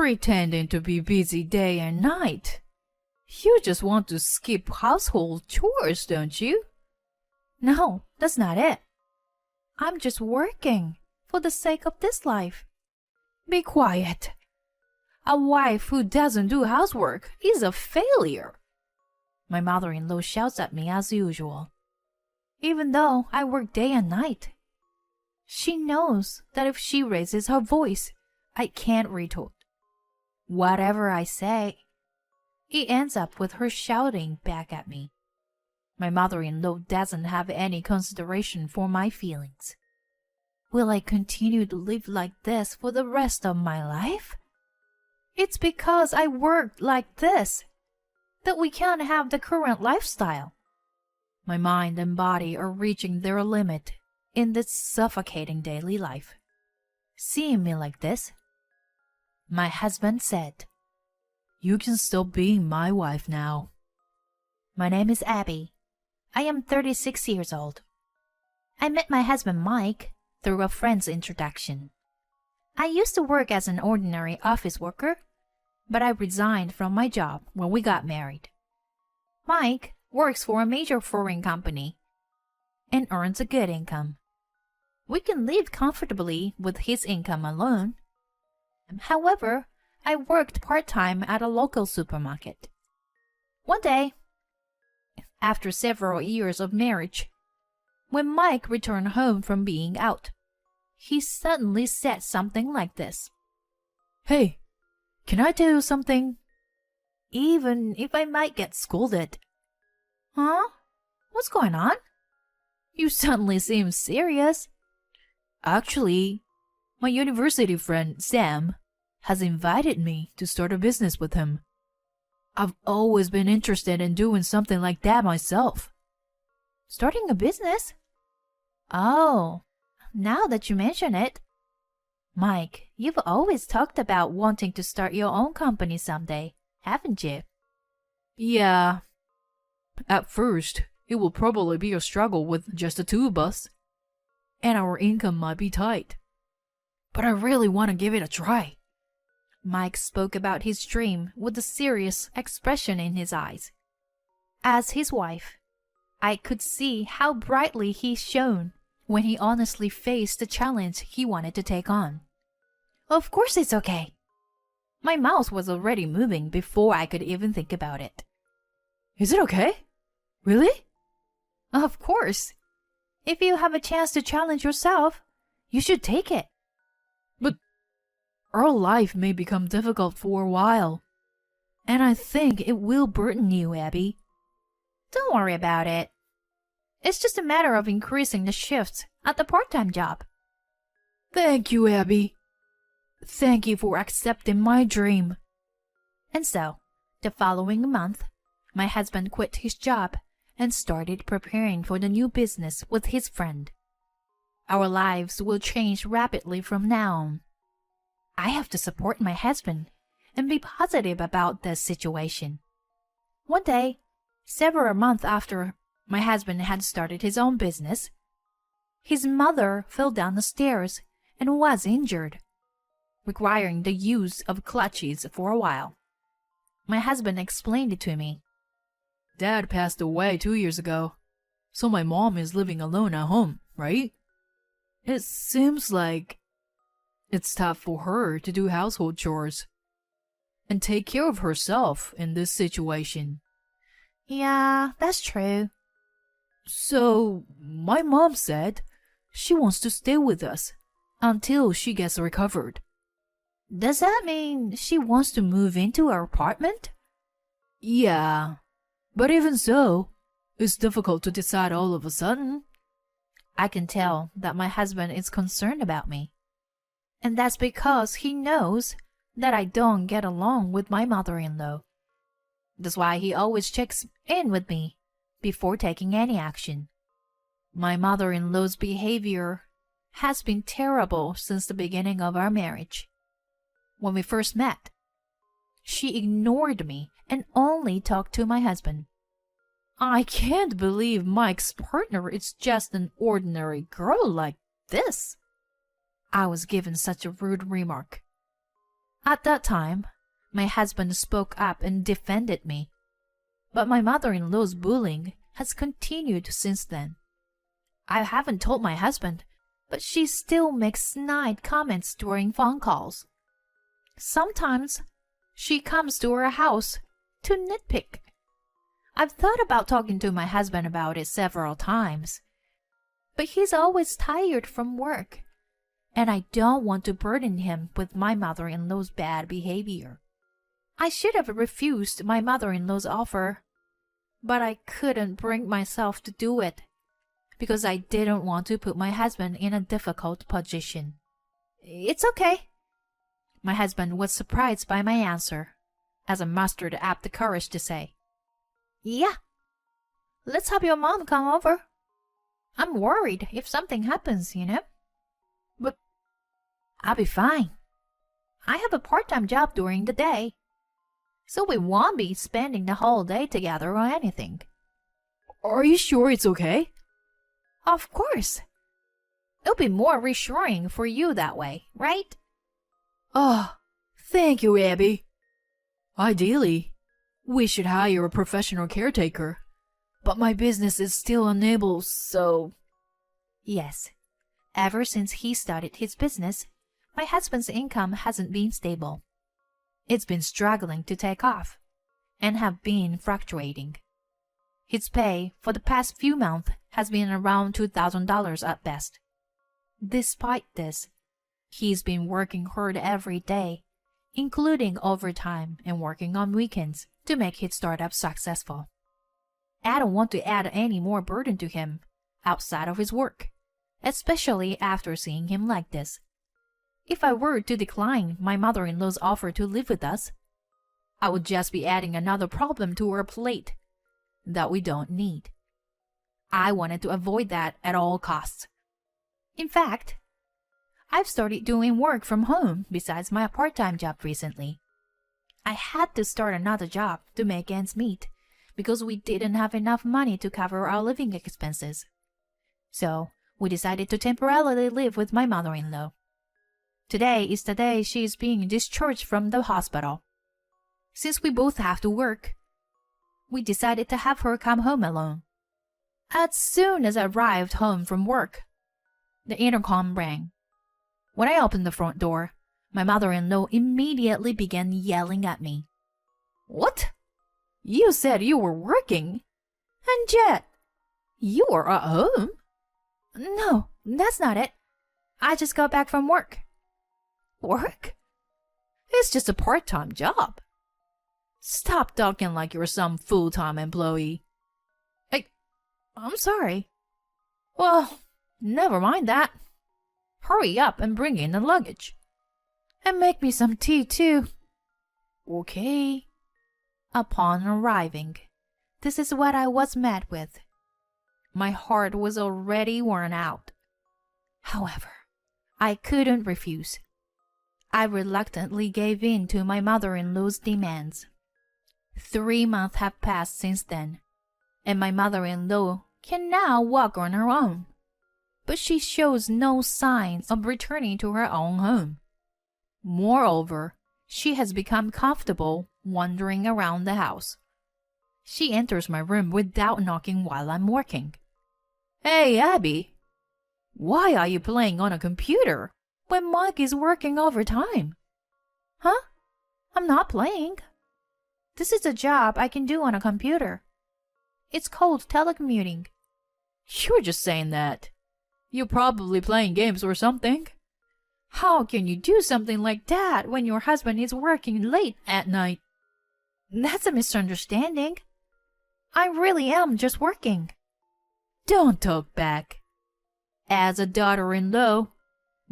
pretending to be busy day and night. You just want to skip household chores, don't you? No, that's not it. I'm just working for the sake of this life. Be quiet. A wife who doesn't do housework is a failure. My mother-in-law shouts at me as usual, even though I work day and night. She knows that if she raises her voice, I can't retort. Whatever I say, it ends up with her shouting back at me. My mother-in-law doesn't have any consideration for my feelings. Will I continue to live like this for the rest of my life? It's because I worked like this that we can't have the current lifestyle. My mind and body are reaching their limit in this suffocating daily life. Seeing me like this, my husband said, "You can stop being my wife now." My name is Abby. I am 36 years old. I met my husband Mike through a friend's introduction. I used to work as an ordinary office worker, but I resigned from my job when we got married. Mike works for a major foreign company and earns a good income. We can live comfortably with his income alone. However, I worked part-time at a local supermarket. One day, after several years of marriage, when Mike returned home from being out, he suddenly said something like this. "Hey, can I tell you something?" Even if I might get scolded. Huh? What's going on? You suddenly seem serious. Actually, my university friend Sam has invited me to start a business with him. I've always been interested in doing something like that myself. Starting a business? Oh, now that you mention it. Mike, you've always talked about wanting to start your own company someday, haven't you? Yeah. At first, it will probably be a struggle with just the two of us, and our income might be tight. But I really want to give it a try. Mike spoke about his dream with a serious expression in his eyes. As his wife, I could see how brightly he shone when he honestly faced the challenge he wanted to take on. Of course it's okay. My mouth was already moving before I could even think about it. Is it okay? Really? Of course. If you have a chance to challenge yourself, you should take it. But our life may become difficult for a while, and I think it will burden you, Abby. Don't worry about it. It's just a matter of increasing the shifts at the part-time job. Thank you, Abby. Thank you for accepting my dream. And so, the following month, my husband quit his job and started preparing for the new business with his friend. Our lives will change rapidly from now on. I have to support my husband and be positive about this situation. One day, several months after my husband had started his own business, his mother fell down the stairs and was injured, requiring the use of crutches for a while. My husband explained it to me. Dad passed away 2 years ago, so my mom is living alone at home, right? It seems like it's tough for her to do household chores and take care of herself in this situation. Yeah, that's true. So, my mom said she wants to stay with us until she gets recovered. Does that mean she wants to move into our apartment? Yeah, but even so, it's difficult to decide all of a sudden. I can tell that my husband is concerned about me. And that's because he knows that I don't get along with my mother-in-law. That's why he always checks in with me before taking any action. My mother-in-law's behavior has been terrible since the beginning of our marriage. When we first met, she ignored me and only talked to my husband. I can't believe Mike's partner is just an ordinary girl like this. I was given such a rude remark. At that time, my husband spoke up and defended me. But my mother-in-law's bullying has continued since then. I haven't told my husband, but she still makes snide comments during phone calls. Sometimes she comes to our house to nitpick. I've thought about talking to my husband about it several times, but he's always tired from work, and I don't want to burden him with my mother-in-law's bad behavior. I should have refused my mother-in-law's offer, but I couldn't bring myself to do it because I didn't want to put my husband in a difficult position. It's okay. My husband was surprised by my answer, as I mustered up the courage to say, Yeah, let's have your mom come over. I'm worried if something happens, But I'll be fine. I have a part-time job during the day, so we won't be spending the whole day together or anything. Are you sure it's okay? Of course. It'll be more reassuring for you that way, right? Oh, thank you, Abby. Ideally, we should hire a professional caretaker, but my business is still unable, so... Yes. Ever since he started his business, my husband's income hasn't been stable. It's been struggling to take off, and have been fluctuating. His pay for the past few months has been around $2,000 at best. Despite this, he's been working hard every day, including overtime and working on weekends to make his startup successful. I don't want to add any more burden to him outside of his work, especially after seeing him like this. If I were to decline my mother-in-law's offer to live with us, I would just be adding another problem to our plate that we don't need. I wanted to avoid that at all costs. In fact, I've started doing work from home besides my part-time job recently. I had to start another job to make ends meet because we didn't have enough money to cover our living expenses. So we decided to temporarily live with my mother-in-law. Today is the day she is being discharged from the hospital. Since we both have to work, we decided to have her come home alone. As soon as I arrived home from work, the intercom rang. When I opened the front door, my mother-in-law immediately began yelling at me. What? You said you were working, and yet you are at home? No, that's not it. I just got back from work. Work? It's just a part-time job. Stop talking like you're some full-time employee. I'm sorry. Well, never mind that. Hurry up and bring in the luggage. And make me some tea, too. Okay. Upon arriving, this is what I was met with. My heart was already worn out. However, I couldn't refuse. I reluctantly gave in to my mother-in-law's demands. 3 months have passed since then, and my mother-in-law can now walk on her own. But she shows no signs of returning to her own home. Moreover, she has become comfortable wandering around the house. She enters my room without knocking while I'm working. Hey, Abby, why are you playing on a computer when Mike is working overtime? Huh? I'm not playing. This is a job I can do on a computer. It's called telecommuting. You're just saying that. You're probably playing games or something. How can you do something like that when your husband is working late at night? That's a misunderstanding. I really am just working. Don't talk back. As a daughter-in-law,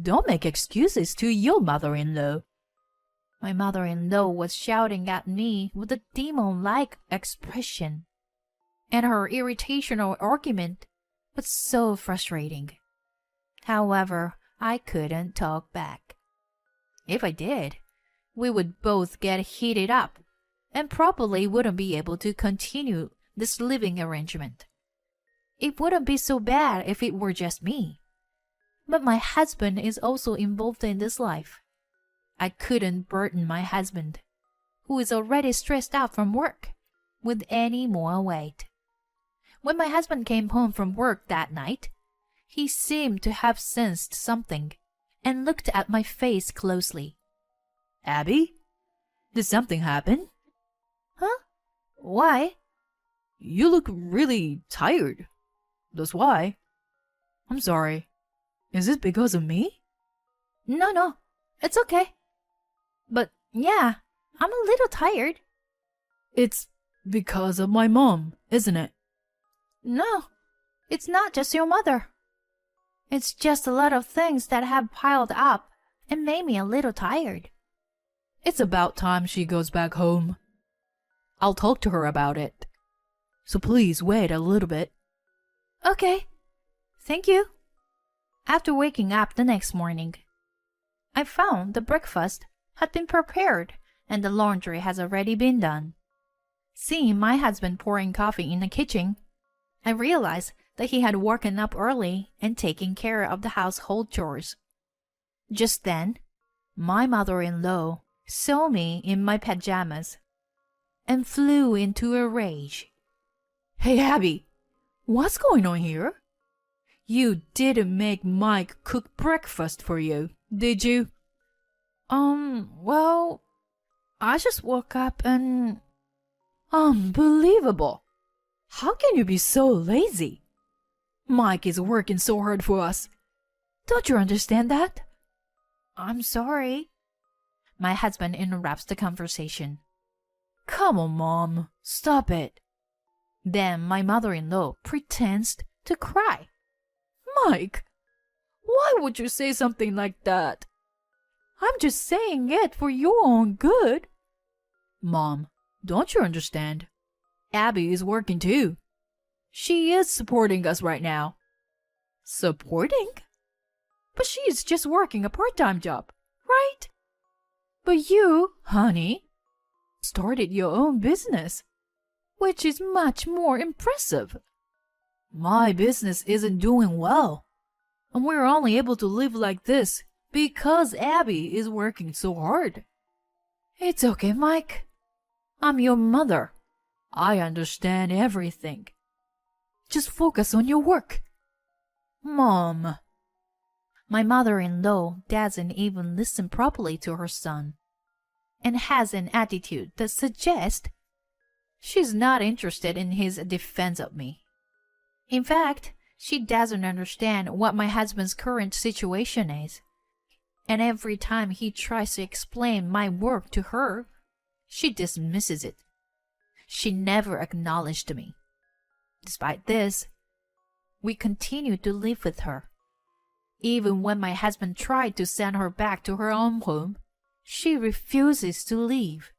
don't make excuses to your mother-in-law. My mother-in-law was shouting at me with a demon-like expression, and her irritational argument was so frustrating. However, I couldn't talk back. If I did, we would both get heated up and probably wouldn't be able to continue this living arrangement. It wouldn't be so bad if it were just me. But my husband is also involved in this life. I couldn't burden my husband, who is already stressed out from work, with any more weight. When my husband came home from work that night, he seemed to have sensed something and looked at my face closely. Abby? Did something happen? Huh? Why? You look really tired. That's why. I'm sorry. Is it because of me? No, it's okay. But yeah, I'm a little tired. It's because of my mom, isn't it? No, it's not just your mother. It's just a lot of things that have piled up and made me a little tired. It's about time she goes back home. I'll talk to her about it. So please wait a little bit. Okay, thank you. After waking up the next morning, I found the breakfast had been prepared and the laundry has already been done. Seeing my husband pouring coffee in the kitchen, I realized that he had woken up early and taken care of the household chores. Just then, my mother-in-law saw me in my pajamas and flew into a rage. Hey, Abby, what's going on here? You didn't make Mike cook breakfast for you, did you? Well, I just woke up and... Unbelievable! How can you be so lazy? Mike is working so hard for us. Don't you understand that? I'm sorry. My husband interrupts the conversation. Come on, Mom. Stop it. Then my mother-in-law pretends to cry. Mike, why would you say something like that? I'm just saying it for your own good. Mom, don't you understand? Abby is working too. She is supporting us right now. Supporting? But she is just working a part-time job, right? But you, honey, started your own business, which is much more impressive. My business isn't doing well, and we're only able to live like this because Abby is working so hard. It's okay, Mike. I'm your mother. I understand everything. Just focus on your work. Mom. My mother-in-law doesn't even listen properly to her son and has an attitude that suggests she's not interested in his defense of me. In fact, she doesn't understand what my husband's current situation is. And every time he tries to explain my work to her, she dismisses it. She never acknowledged me. Despite this, we continue to live with her. Even when my husband tried to send her back to her own home, she refuses to leave.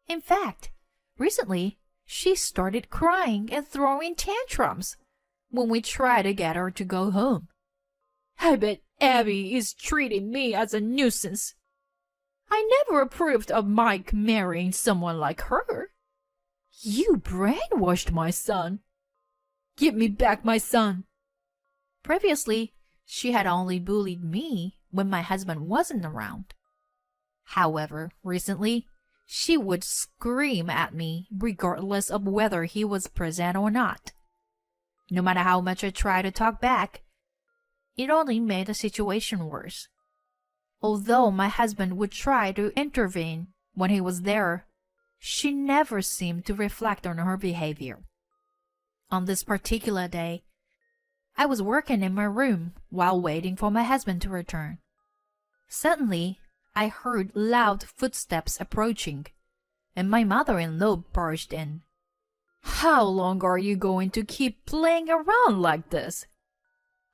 In fact, recently, she started crying and throwing tantrums when we try to get her to go home. I bet Abby is treating me as a nuisance. I never approved of Mike marrying someone like her. You brainwashed my son. Give me back my son. Previously, she had only bullied me when my husband wasn't around. However, recently, she would scream at me regardless of whether he was present or not. No matter how much I tried to talk back, it only made the situation worse. Although my husband would try to intervene when he was there, she never seemed to reflect on her behavior. On this particular day, I was working in my room while waiting for my husband to return. Suddenly, I heard loud footsteps approaching, and my mother-in-law barged in. How long are you going to keep playing around like this?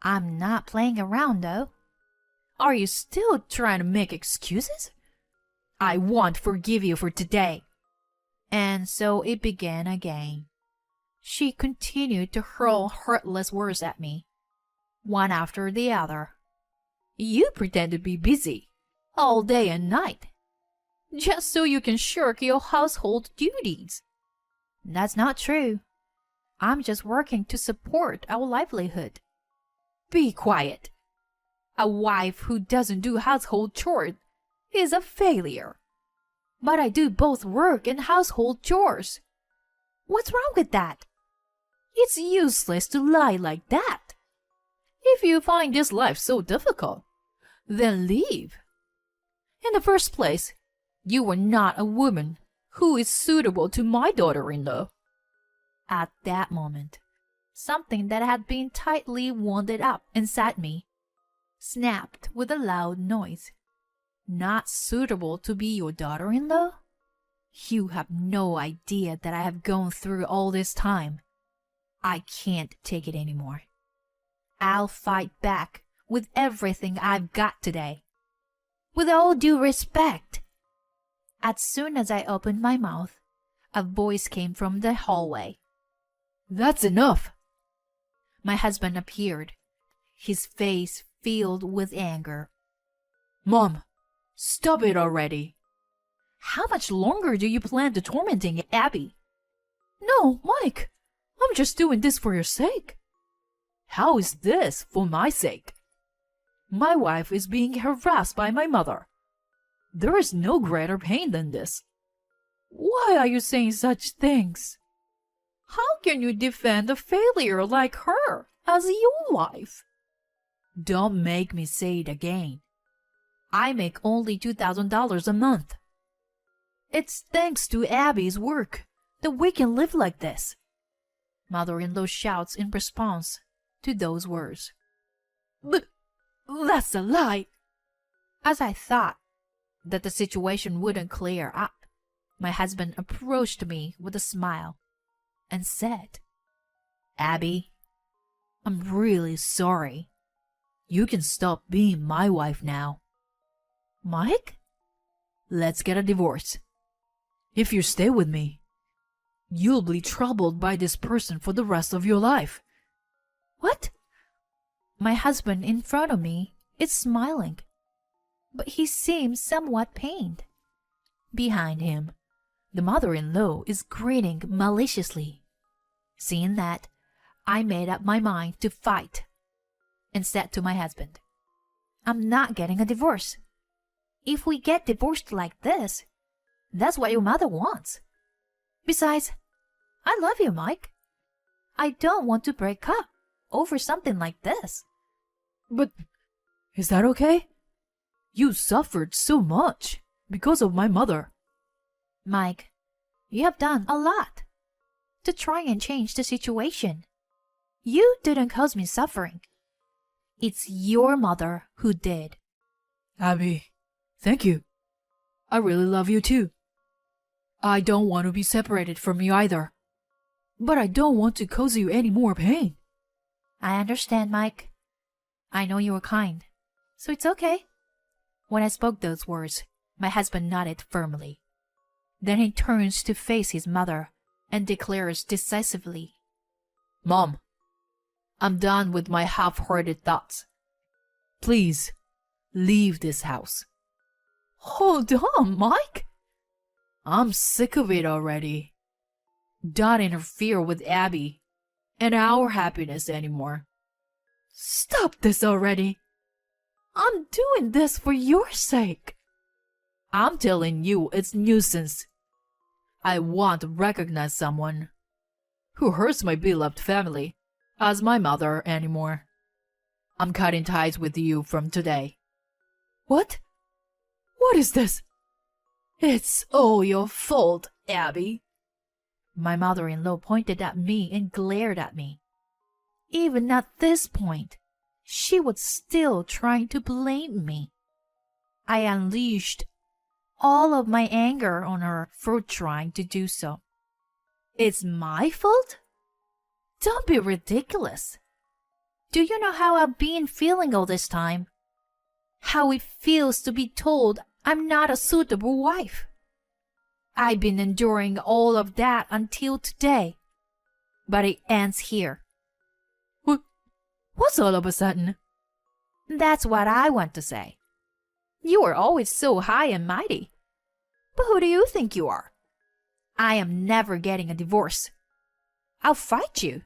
I'm not playing around, though. Are you still trying to make excuses? I won't forgive you for today. And so it began again. She continued to hurl heartless words at me, one after the other. You pretend to be busy, all day and night, just so you can shirk your household duties. That's not true. I'm just working to support our livelihood. Be quiet. A wife who doesn't do household chores is a failure. But I do both work and household chores. What's wrong with that? It's useless to lie like that. If you find this life so difficult, then leave. In the first place, you are not a woman who is suitable to my daughter-in-law. At that moment, something that had been tightly wound up inside me snapped with a loud noise. Not suitable to be your daughter-in-law? You have no idea that I have gone through all this time. I can't take it anymore. I'll fight back with everything I've got today. With all due respect. As soon as I opened my mouth, a voice came from the hallway. That's enough. My husband appeared, his face filled with anger. Mom, stop it already. How much longer do you plan to tormenting Abby? No, Mike, I'm just doing this for your sake. How is this for my sake? My wife is being harassed by my mother. There is no greater pain than this. Why are you saying such things? How can you defend a failure like her as your wife? Don't make me say it again. I make only $2,000 a month. It's thanks to Abby's work that we can live like this. Mother-in-law shouts in response to those words. That's a lie. As I thought that the situation wouldn't clear up, my husband approached me with a smile and said, Abby, I'm really sorry. You can stop being my wife now. Mike, let's get a divorce. If you stay with me, you'll be troubled by this person for the rest of your life. What? My husband in front of me is smiling, but he seems somewhat pained. Behind him, the mother-in-law is grinning maliciously. Seeing that, I made up my mind to fight and said to my husband, I'm not getting a divorce. If we get divorced like this, that's what your mother wants. Besides, I love you, Mike. I don't want to break up over something like this. But is that okay? You suffered so much because of my mother. Mike, you have done a lot to try and change the situation. You didn't cause me suffering. It's your mother who did. Abby, thank you. I really love you too. I don't want to be separated from you either. But I don't want to cause you any more pain. I understand, Mike. I know you were kind, so it's okay. When I spoke those words, my husband nodded firmly. Then he turns to face his mother and declares decisively, Mom, I'm done with my half-hearted thoughts. Please, leave this house. Hold on, Mike. I'm sick of it already. Don't interfere with Abby and our happiness anymore. Stop this already. I'm doing this for your sake. I'm telling you it's nuisance. I won't recognize someone who hurts my beloved family as my mother anymore. I'm cutting ties with you from today. What? What is this? It's all your fault, Abby. My mother-in-law pointed at me and glared at me. Even at this point, she was still trying to blame me. I unleashed all of my anger on her for trying to do so. It's my fault? Don't be ridiculous. Do you know how I've been feeling all this time? How it feels to be told I'm not a suitable wife. I've been enduring all of that until today. But it ends here. What's all of a sudden? That's what I want to say. You are always so high and mighty. But who do you think you are? I am never getting a divorce. I'll fight you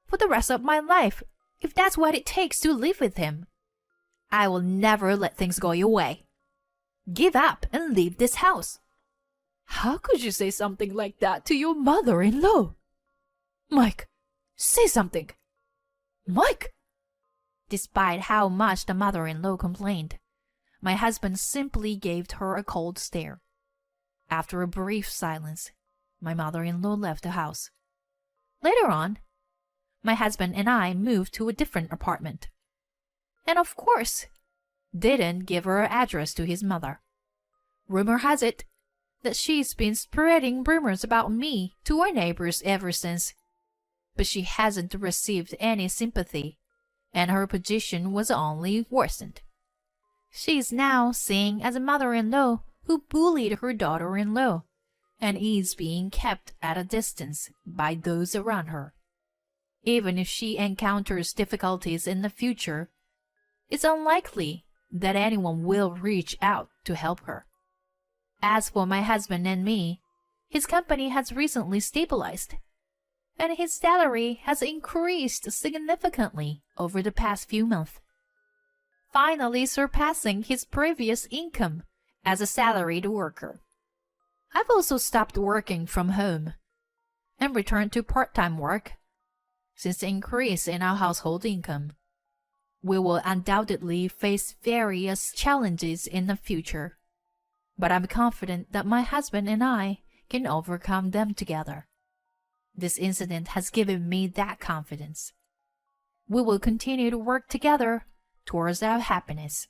for the rest of my life if that's what it takes to live with him. I will never let things go your way. give up and leave this house. How could you say something like that to your mother-in-law? Mike, say something. Mike! Despite how much the mother-in-law complained, my husband simply gave her a cold stare. After a brief silence, my mother-in-law left the house. Later on, my husband and I moved to a different apartment. And of course, didn't give her address to his mother. Rumor has it that she's been spreading rumors about me to our neighbors ever since. But she hasn't received any sympathy, and her position was only worsened. She's now seen as a mother-in-law who bullied her daughter-in-law, and is being kept at a distance by those around her. Even if she encounters difficulties in the future, it's unlikely that anyone will reach out to help her. As for my husband and me, his company has recently stabilized, and his salary has increased significantly over the past few months, finally surpassing his previous income as a salaried worker. I've also stopped working from home and returned to part-time work. Since the increase in our household income, we will undoubtedly face various challenges in the future, but I'm confident that my husband and I can overcome them together. This incident has given me that confidence. We will continue to work together towards our happiness.